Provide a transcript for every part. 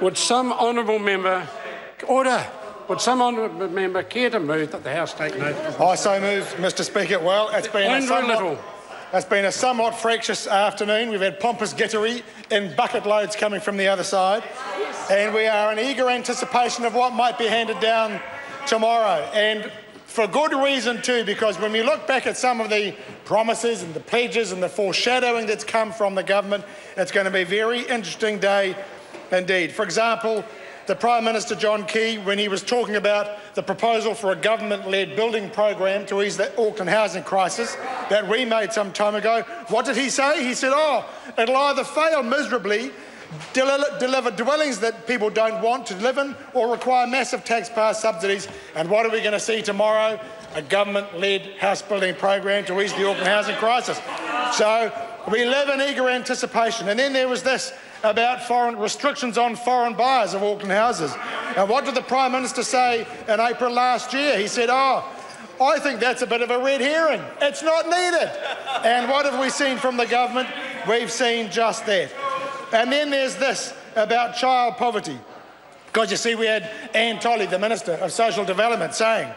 Would some honourable member... Order. Would some honourable member care to move that the House take note of this? I so move, Mr Speaker. Well, it's been a somewhat fractious afternoon. We've had pompous gittery in bucket loads coming from the other side, and we are in eager anticipation of what might be handed down tomorrow. And for good reason too, because when we look back at some of the promises and the pledges and the foreshadowing that's come from the government, it's going to be a very interesting day indeed. For example, the Prime Minister, John Key, when he was talking about the proposal for a government-led building program to ease the Auckland housing crisis that we made some time ago, what did he say? He said, it'll either fail miserably, deliver dwellings that people don't want to live in, or require massive taxpayer subsidies. And what are we going to see tomorrow? A government-led house building program to ease the Auckland housing crisis. So we live in eager anticipation. And then there was this about foreign restrictions on foreign buyers of Auckland houses. And what did the Prime Minister say in April last year? He said, I think that's a bit of a red herring. It's not needed. And what have we seen from the government? We've seen just that. And then there's this about child poverty. Because you see, we had Anne Tolley, the Minister of Social Development, saying,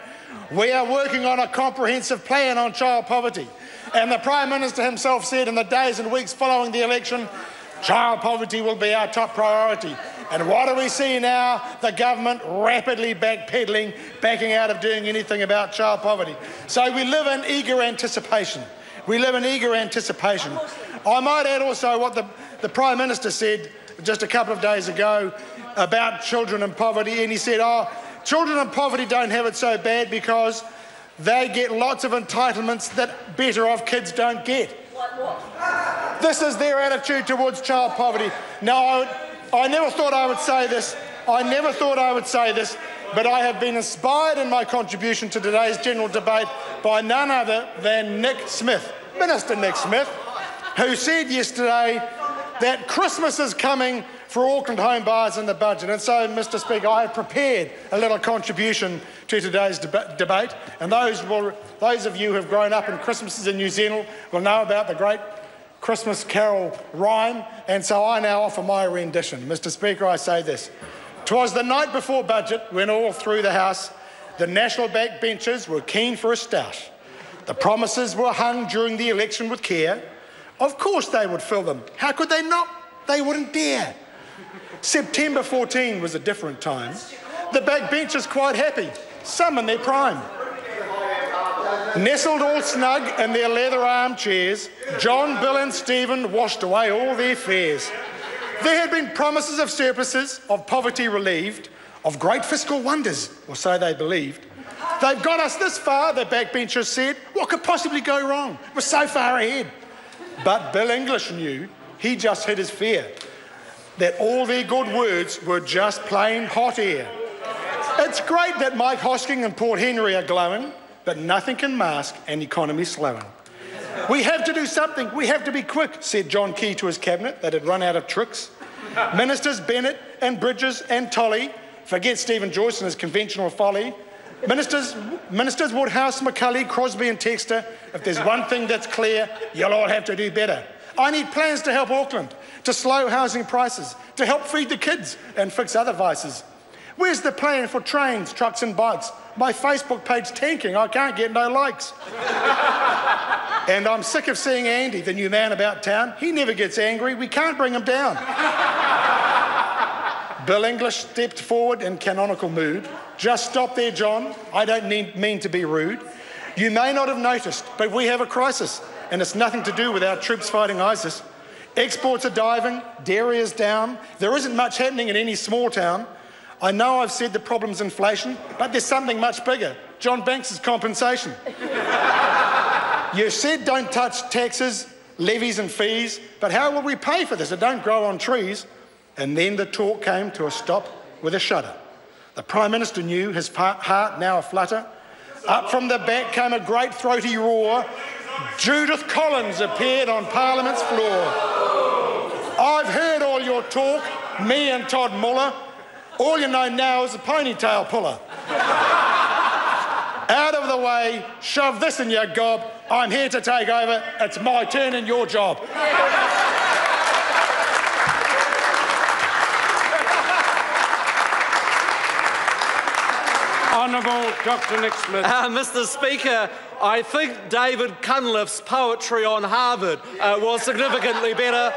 we are working on a comprehensive plan on child poverty. And the Prime Minister himself said in the days and weeks following the election, child poverty will be our top priority. And what do we see now? The government rapidly backpedalling, backing out of doing anything about child poverty. So we live in eager anticipation. We live in eager anticipation. I might add also what the Prime Minister said just a couple of days ago about children in poverty, and he said, children in poverty don't have it so bad because they get lots of entitlements that better off kids don't get. This is their attitude towards child poverty. Now, I never thought I would say this. But I have been inspired in my contribution to today's general debate by none other than Nick Smith, Minister Nick Smith, who said yesterday that Christmas is coming for Auckland home buyers in the budget. And so, Mr Speaker, I have prepared a little contribution to today's debate. And those of you who have grown up in Christmases in New Zealand will know about the great Christmas carol rhyme. And so I now offer my rendition. Mr Speaker, I say this. 'Twas the night before budget when all through the House the National backbenchers were keen for a start. The promises were hung during the election with care. Of course they would fill them. How could they not? They wouldn't dare. September 14 was a different time. The backbenchers quite happy, some in their prime. Nestled all snug in their leather armchairs, John, Bill and Stephen washed away all their fears. There had been promises of surpluses, of poverty relieved, of great fiscal wonders, or so they believed. They've got us this far, the backbenchers said. What could possibly go wrong? We're so far ahead. But Bill English knew, he just hid his fear, that all their good words were just plain hot air. It's great that Mike Hosking and Port Henry are glowing, but nothing can mask an economy slowing. We have to do something. We have to be quick, said John Key to his cabinet that had run out of tricks. Ministers Bennett and Bridges and Tolley, forget Stephen Joyce and his conventional folly. Ministers Woodhouse, McCulley, Crosby and Textor, if there's one thing that's clear, you'll all have to do better. I need plans to help Auckland, to slow housing prices, to help feed the kids and fix other vices. Where's the plan for trains, trucks and bikes? My Facebook page tanking, I can't get no likes. And I'm sick of seeing Andy, the new man about town. He never gets angry, we can't bring him down. Bill English stepped forward in canonical mood. Just stop there, John. I don't mean to be rude. You may not have noticed, but we have a crisis, and it's nothing to do with our troops fighting ISIS. Exports are diving, dairy is down. There isn't much happening in any small town. I know I've said the problem's inflation, but there's something much bigger. John Banks' compensation. You said don't touch taxes, levies and fees, but how will we pay for this? It don't grow on trees. And then the talk came to a stop with a shudder. The Prime Minister knew, his heart now aflutter. Up from the back came a great throaty roar. Judith Collins appeared on Parliament's floor. I've heard all your talk, me and Todd Muller. All you know now is a ponytail puller. Out of the way, shove this in your gob. I'm here to take over. It's my turn and your job. Honourable Dr Nick Smith. Mr Speaker, I think David Cunliffe's poetry on Harvard was significantly better.